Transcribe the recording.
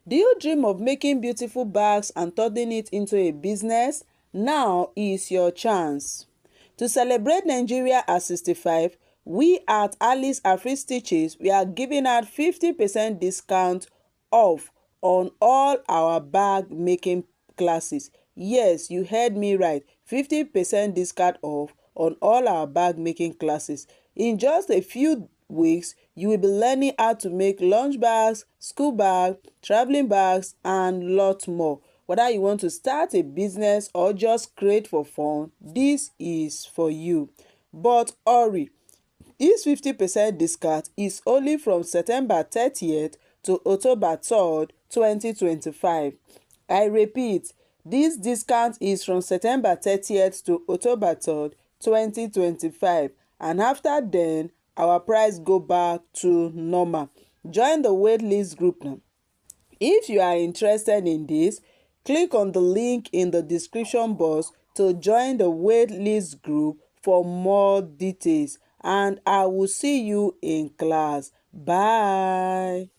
Do you dream of making beautiful bags and turning it into a business? Now is your chance. To celebrate Nigeria at 65, we at Alice Afrik Stitches, we are giving out 50% discount off on all our bag making classes. Yes, you heard me right. 50% discount off on all our bag making classes. In just a few weeks, you will be learning how to make lunch bags, school bags, traveling bags, and lots more. Whether you want to start a business or just create for fun, this is for you. But hurry, this 50% discount is only from September 30th to October 3rd, 2025. I repeat, this discount is from September 30th to October 3rd, 2025, and after then, our price go back to normal. Join the waitlist group now. If you are interested in this, click on the link in the description box to join the waitlist group for more details, and I will see you in class. Bye.